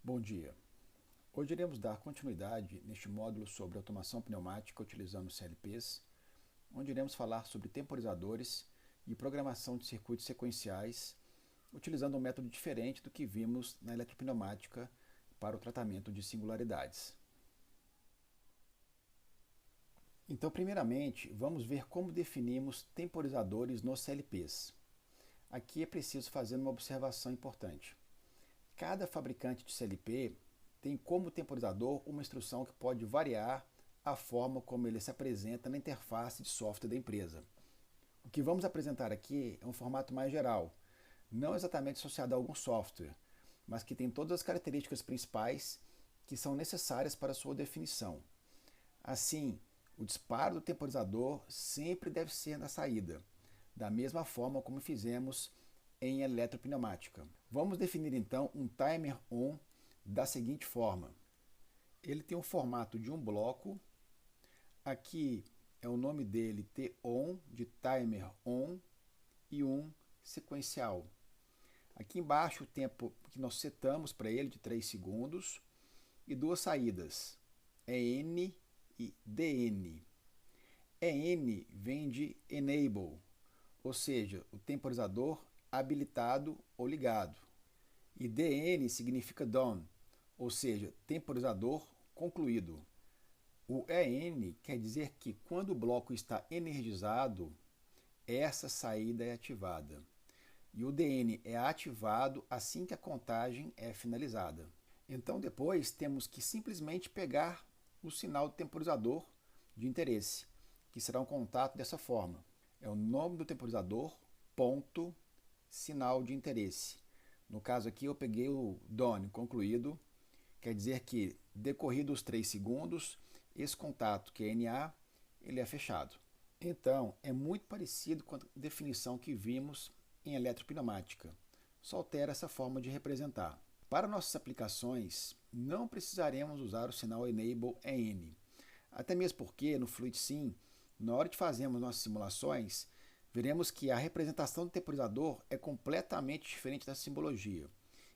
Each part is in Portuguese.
Bom dia. Hoje iremos dar continuidade neste módulo sobre automação pneumática utilizando CLPs, onde iremos falar sobre temporizadores e programação de circuitos sequenciais, utilizando um método diferente do que vimos na eletropneumática para o tratamento de singularidades. Então, primeiramente, vamos ver como definimos temporizadores nos CLPs. Aqui é preciso fazer uma observação importante. Cada fabricante de CLP tem como temporizador uma instrução que pode variar a forma como ele se apresenta na interface de software da empresa. O que vamos apresentar aqui é um formato mais geral, não exatamente associado a algum software, mas que tem todas as características principais que são necessárias para sua definição. Assim, o disparo do temporizador sempre deve ser na saída, da mesma forma como fizemos em eletropneumática. Vamos definir então um timer on da seguinte forma. Ele tem o formato de um bloco, aqui é o nome dele T-on, de timer on, e um sequencial. Aqui embaixo o tempo que nós setamos para ele de 3 segundos e duas saídas, EN e DN. EN vem de enable, ou seja, o temporizador habilitado ou ligado. E DN significa done, ou seja, temporizador concluído. O EN quer dizer que quando o bloco está energizado, essa saída é ativada. E o DN é ativado assim que a contagem é finalizada. Então depois temos que simplesmente pegar o sinal do temporizador de interesse, que será um contato dessa forma. É o nome do temporizador, ponto, sinal de interesse. No caso aqui eu peguei o done, concluído, quer dizer que decorridos os 3 segundos, esse contato, que é NA, ele é fechado. Então, é muito parecido com a definição que vimos em eletropneumática, só altera essa forma de representar. Para nossas aplicações, não precisaremos usar o sinal Enable EN, até mesmo porque no FluidSim, na hora de fazermos nossas simulações, veremos que a representação do temporizador é completamente diferente da simbologia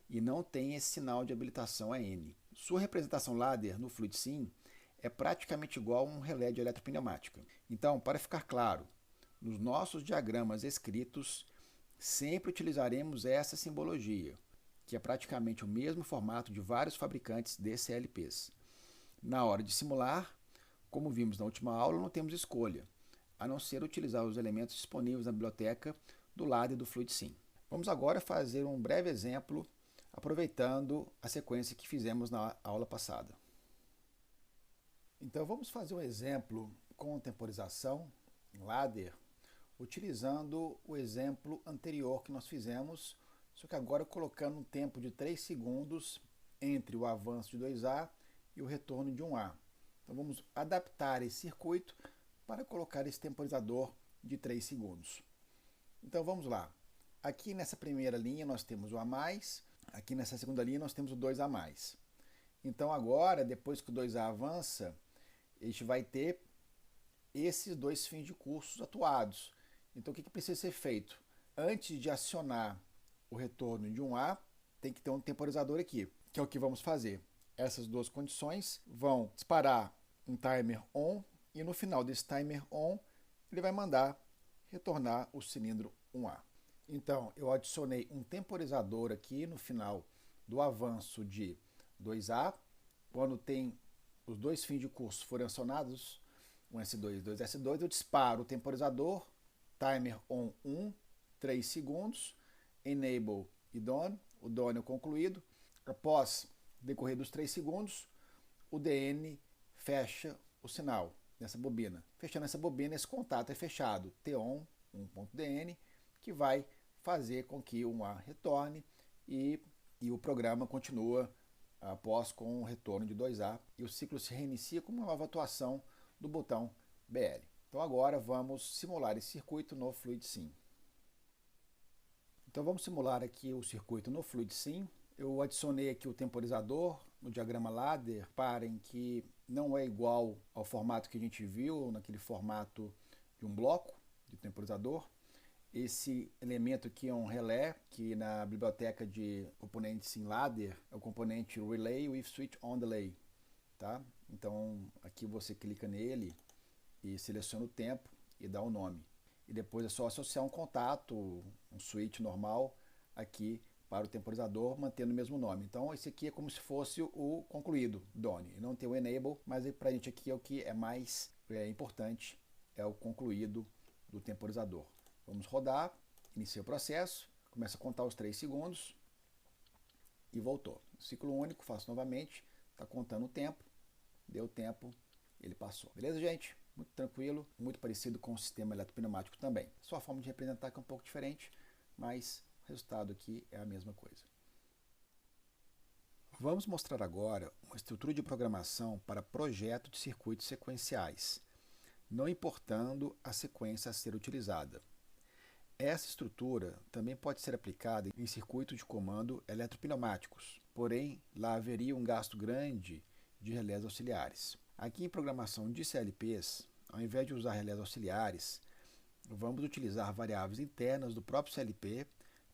e não tem esse sinal de habilitação EN. Sua representação ladder no FluidSim é praticamente igual a um relé de eletropneumática. Então, para ficar claro, nos nossos diagramas escritos, sempre utilizaremos essa simbologia, que é praticamente o mesmo formato de vários fabricantes de CLPs. Na hora de simular, como vimos na última aula, não temos escolha, a não ser utilizar os elementos disponíveis na biblioteca do ladder do FluidSim. Vamos agora fazer um breve exemplo, aproveitando a sequência que fizemos na aula passada. Então vamos fazer um exemplo com temporização, ladder, utilizando o exemplo anterior que nós fizemos, só que agora colocando um tempo de 3 segundos entre o avanço de 2A e o retorno de 1A. Então vamos adaptar esse circuito para colocar esse temporizador de 3 segundos. Então vamos lá. Aqui nessa primeira linha nós temos o A+, aqui nessa segunda linha nós temos o 2A+. Então agora, depois que o 2A avança, a gente vai ter esses dois fins de curso atuados. Então o que precisa ser feito? Antes de acionar o retorno de 1A, tem que ter um temporizador aqui, que é o que vamos fazer. Essas duas condições vão disparar um timer on e no final desse timer on ele vai mandar retornar o cilindro 1A. Então eu adicionei um temporizador aqui no final do avanço de 2A. Quando tem os dois fins de curso forem acionados, 1S2 e 2S2, eu disparo o temporizador, timer on 1, 3 segundos, enable e done, o done é concluído. Após decorrer dos 3 segundos, o DN fecha o sinal nessa bobina. Fechando essa bobina, esse contato é fechado, T-on, 1.dn, que vai fazer com que o 1A retorne e o programa continua após com o retorno de 2A e o ciclo se reinicia com uma nova atuação do botão BL. Então agora vamos simular esse circuito no FluidSim. Então vamos simular aqui o circuito no FluidSim. Eu adicionei aqui o temporizador no diagrama ladder, reparem que não é igual ao formato que a gente viu, naquele formato de um bloco de temporizador. Esse elemento aqui é um relé, que na biblioteca de componentes em ladder é o componente relay with switch on delay. Tá? Então aqui você clica nele e seleciona o tempo e dá o nome. E depois é só associar um contato, um switch normal aqui para o temporizador, mantendo o mesmo nome. Então esse aqui é como se fosse o concluído, done. Não tem o enable, mas para a gente aqui é o que é mais importante, é o concluído do temporizador. Vamos rodar, inicia o processo, começa a contar os 3 segundos e voltou. Ciclo único, faço novamente, está contando o tempo, deu tempo, ele passou. Beleza, gente? Muito tranquilo, muito parecido com o sistema eletropneumático também. Só a forma de representar que é um pouco diferente, mas o resultado aqui é a mesma coisa. Vamos mostrar agora uma estrutura de programação para projeto de circuitos sequenciais, não importando a sequência a ser utilizada. Essa estrutura também pode ser aplicada em circuitos de comando eletropneumáticos, porém lá haveria um gasto grande de relés auxiliares. Aqui em programação de CLPs, ao invés de usar relés auxiliares, vamos utilizar variáveis internas do próprio CLP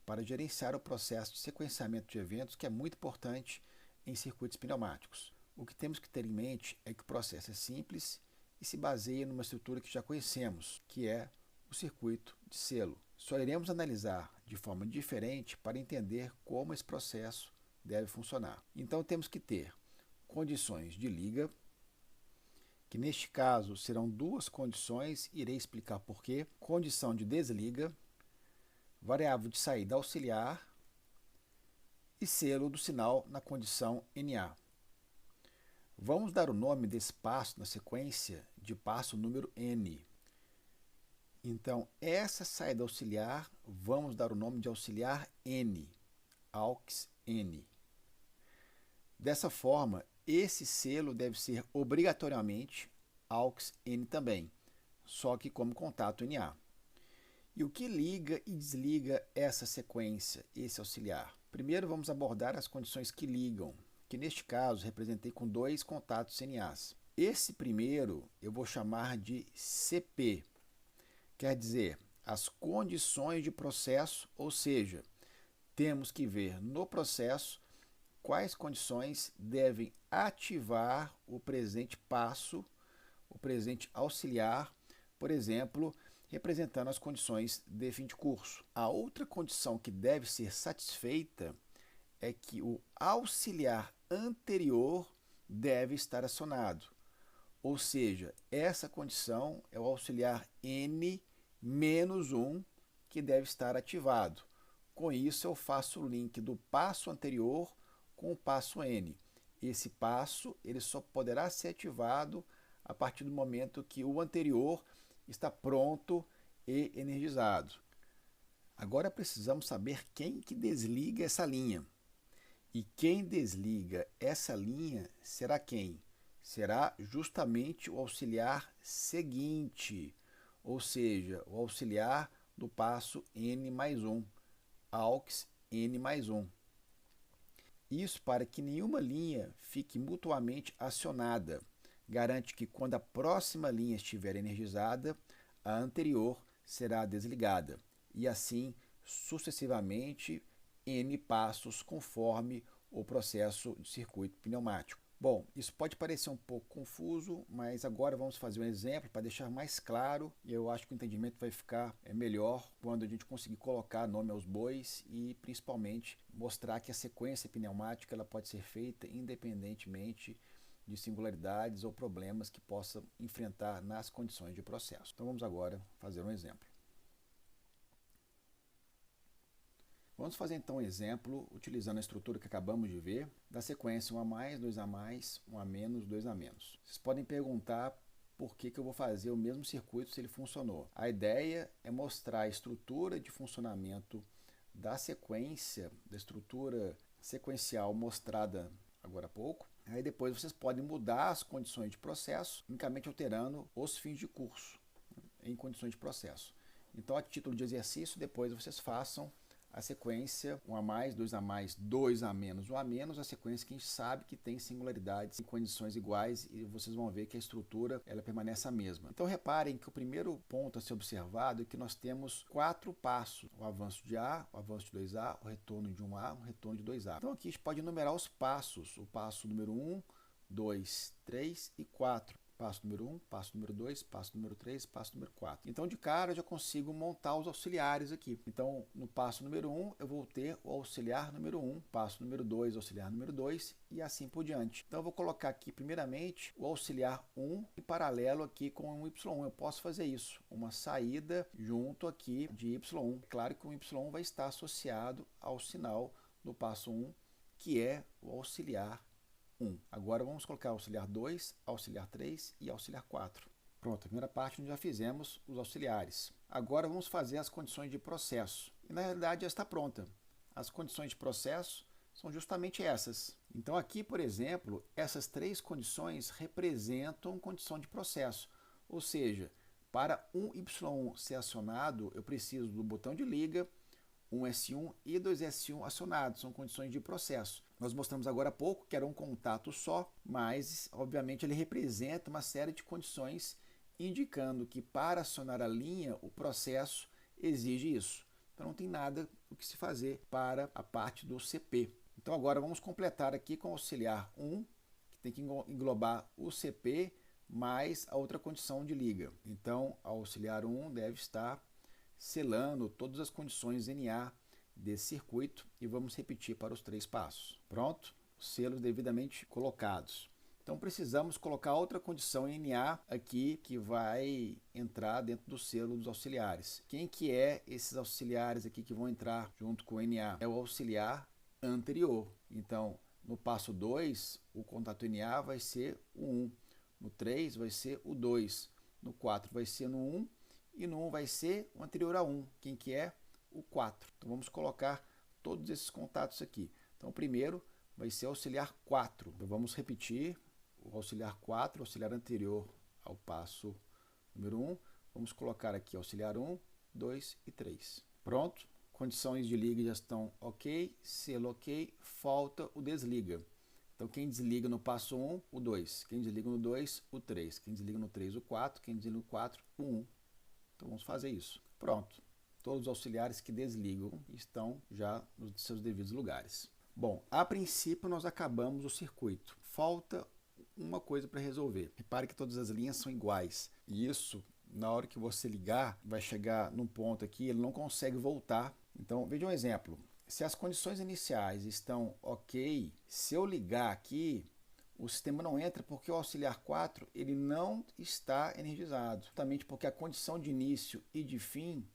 para gerenciar o processo de sequenciamento de eventos, que é muito importante em circuitos pneumáticos. O que temos que ter em mente é que o processo é simples e se baseia numa estrutura que já conhecemos, que é o circuito de selo. Só iremos analisar de forma diferente para entender como esse processo deve funcionar. Então temos que ter condições de liga, que neste caso serão 2 condições, irei explicar por quê. Condição de desliga, variável de saída auxiliar e selo do sinal na condição NA. Vamos dar o nome desse passo na sequência de passo número N. Então, essa saída auxiliar, vamos dar o nome de auxiliar N, AUX N. Dessa forma, esse selo deve ser obrigatoriamente AUX N também, só que como contato NA. E o que liga e desliga essa sequência, esse auxiliar? Primeiro vamos abordar as condições que ligam, que neste caso representei com 2 contatos NAs. Esse primeiro eu vou chamar de CP, quer dizer, as condições de processo, ou seja, temos que ver no processo quais condições devem ativar o presente passo, o presente auxiliar, por exemplo, representando as condições de fim de curso. A outra condição que deve ser satisfeita é que o auxiliar anterior deve estar acionado. Ou seja, essa condição é o auxiliar N-1 que deve estar ativado. Com isso, eu faço o link do passo anterior com o passo N. Esse passo ele só poderá ser ativado a partir do momento que o anterior está pronto e energizado. Agora precisamos saber quem que desliga essa linha. E quem desliga essa linha será quem? Será justamente o auxiliar seguinte, ou seja, o auxiliar do passo N+1, AUX N+1. Isso para que nenhuma linha fique mutuamente acionada. Garante que quando a próxima linha estiver energizada, a anterior será desligada. E assim sucessivamente N passos conforme o processo de circuito pneumático. Bom, isso pode parecer um pouco confuso, mas agora vamos fazer um exemplo para deixar mais claro, e eu acho que o entendimento vai ficar melhor quando a gente conseguir colocar nome aos bois e principalmente mostrar que a sequência pneumática ela pode ser feita independentemente de singularidades ou problemas que possa enfrentar nas condições de processo. Então vamos agora fazer um exemplo. Vamos fazer então um exemplo utilizando a estrutura que acabamos de ver da sequência 1A+, 2A+, 1A-, 2A-. Vocês podem perguntar por que eu vou fazer o mesmo circuito se ele funcionou. A ideia é mostrar a estrutura de funcionamento da sequência, da estrutura sequencial mostrada agora há pouco. Aí depois vocês podem mudar as condições de processo, unicamente alterando os fins de curso em condições de processo. Então, a título de exercício, depois vocês façam a sequência 1 a mais, 2 a mais, 2 a menos, 1 a menos, a sequência que a gente sabe que tem singularidades em condições iguais e vocês vão ver que a estrutura ela permanece a mesma. Então reparem que o primeiro ponto a ser observado é que nós temos 4 passos: o avanço de A, o avanço de 2A, o retorno de 1A, o retorno de 2A. Então aqui a gente pode enumerar os passos: o passo número 1, 2, 3 e 4. Passo número 1, passo número 2, passo número 3, passo número 4. Então, de cara, eu já consigo montar os auxiliares aqui. Então, no passo número 1, eu vou ter o auxiliar número 1, passo número 2, auxiliar número 2 e assim por diante. Então, eu vou colocar aqui, primeiramente, o auxiliar 1 em paralelo aqui com o Y1. Eu posso fazer isso, uma saída junto aqui de Y1. Claro que o Y1 vai estar associado ao sinal do passo 1, que é o auxiliar 1. Agora vamos colocar auxiliar 2, auxiliar 3 e auxiliar 4. Pronto, a primeira parte nós já fizemos os auxiliares. Agora vamos fazer as condições de processo. E na realidade já está pronta. As condições de processo são justamente essas. Então aqui, por exemplo, essas 3 condições representam condição de processo. Ou seja, para um Y1 ser acionado, eu preciso do botão de liga, um S1 e 2 S1 acionados, são condições de processo. Nós mostramos agora há pouco que era um contato só, mas obviamente ele representa uma série de condições indicando que para acionar a linha o processo exige isso. Então não tem nada o que se fazer para a parte do CP. Então agora vamos completar aqui com o auxiliar 1, que tem que englobar o CP mais a outra condição de liga. Então o auxiliar 1 deve estar selando todas as condições NA desse circuito e vamos repetir para os 3 passos. Pronto, selos devidamente colocados. Então precisamos colocar outra condição NA aqui que vai entrar dentro do selo dos auxiliares. Quem que é esses auxiliares aqui que vão entrar junto com o NA? É o auxiliar anterior. Então no passo 2 o contato NA vai ser o 1, no 3 vai ser o 2, no 4 vai ser no 1 e no 1 vai ser o anterior a 1. Quem que é? O 4. Então vamos colocar todos esses contatos aqui. Então o primeiro vai ser o auxiliar 4. Então vamos repetir o auxiliar 4, auxiliar anterior ao passo número 1. Vamos colocar aqui auxiliar 1, 2 e 3. Pronto. Condições de liga já estão ok, selo ok, falta o desliga. Então quem desliga no passo 1, o 2. Quem desliga no 2, o 3. Quem desliga no 3, o 4. Quem desliga no 4, o 1. Então vamos fazer isso. Pronto. Todos os auxiliares que desligam estão já nos seus devidos lugares. Bom, a princípio nós acabamos o circuito. Falta uma coisa para resolver. Repare que todas as linhas são iguais. E isso, na hora que você ligar, vai chegar num ponto aqui, ele não consegue voltar. Então, veja um exemplo. Se as condições iniciais estão ok, se eu ligar aqui, o sistema não entra porque o auxiliar 4 ele não está energizado. Justamente porque a condição de início e de fim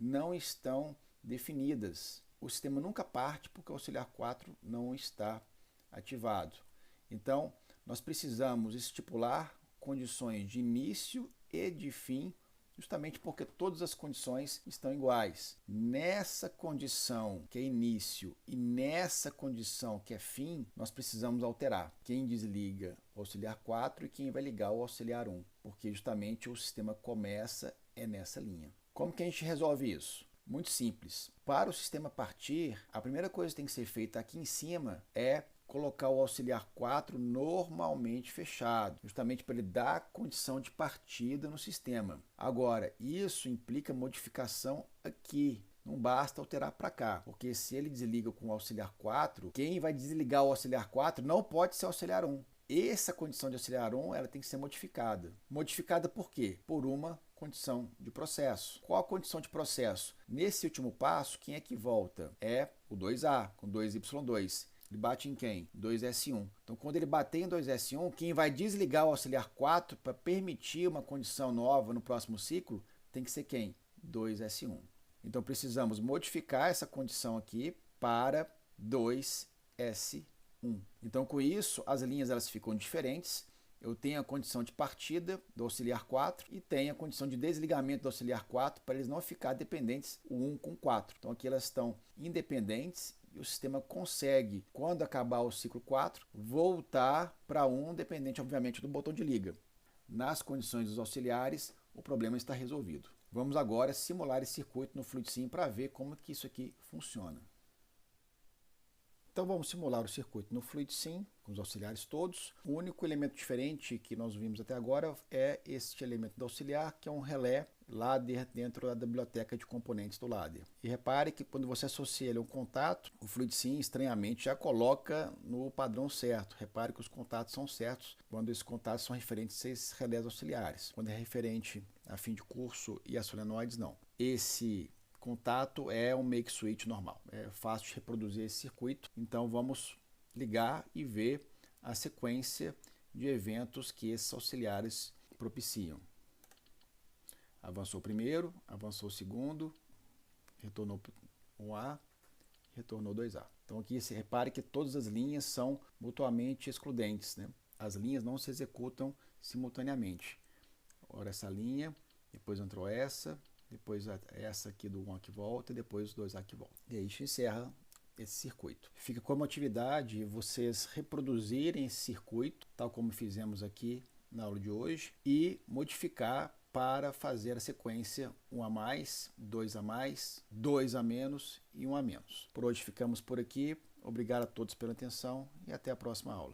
não estão definidas. O sistema nunca parte porque o auxiliar 4 não está ativado. Então, nós precisamos estipular condições de início e de fim, justamente porque todas as condições estão iguais. Nessa condição que é início e nessa condição que é fim, nós precisamos alterar quem desliga o auxiliar 4 e quem vai ligar o auxiliar 1, porque justamente o sistema começa nessa linha. Como que a gente resolve isso? Muito simples. Para o sistema partir, a primeira coisa que tem que ser feita aqui em cima é colocar o auxiliar 4 normalmente fechado, justamente para ele dar condição de partida no sistema. Agora, isso implica modificação aqui. Não basta alterar para cá, porque se ele desliga com o auxiliar 4, quem vai desligar o auxiliar 4 não pode ser o auxiliar 1. Essa condição de auxiliar 1 ela tem que ser modificada. Modificada por quê? Por uma condição de processo. Qual a condição de processo? Nesse último passo, quem é que volta? É o 2A, com 2Y2. Ele bate em quem? 2S1. Então, quando ele bater em 2S1, quem vai desligar o auxiliar 4 para permitir uma condição nova no próximo ciclo tem que ser quem? 2S1. Então, precisamos modificar essa condição aqui para 2S1. Então, com isso, as linhas elas ficam diferentes. Eu tenho a condição de partida do auxiliar 4 e tenho a condição de desligamento do auxiliar 4 para eles não ficar dependentes o 1 com 4. Então, aqui elas estão independentes e o sistema consegue, quando acabar o ciclo 4, voltar para 1, dependente, obviamente, do botão de liga. Nas condições dos auxiliares, o problema está resolvido. Vamos agora simular esse circuito no FluidSim para ver como que isso aqui funciona. Então vamos simular o circuito no FluidSim, com os auxiliares todos. O único elemento diferente que nós vimos até agora é este elemento do auxiliar, que é um relé ladder dentro da biblioteca de componentes do ladder. E repare que quando você associa ele a um contato, o FluidSim estranhamente já coloca no padrão certo. Repare que os contatos são certos quando esses contatos são referentes a esses relés auxiliares. Quando é referente a fim de curso e a solenoides, não. Esse contato é um make switch normal, é fácil de reproduzir esse circuito, então vamos ligar e ver a sequência de eventos que esses auxiliares propiciam. Avançou o primeiro, avançou o segundo, retornou 1A, retornou 2A. Então aqui se repare que todas as linhas são mutuamente excludentes, né? As linhas não se executam simultaneamente. Ora essa linha, depois entrou essa, depois essa aqui do 1A que volta e depois os 2A que volta. E aí se encerra esse circuito. Fica como atividade vocês reproduzirem esse circuito, tal como fizemos aqui na aula de hoje, e modificar para fazer a sequência 1 a mais, 2 a mais, 2 a menos e 1 a menos. Por hoje ficamos por aqui. Obrigado a todos pela atenção e até a próxima aula.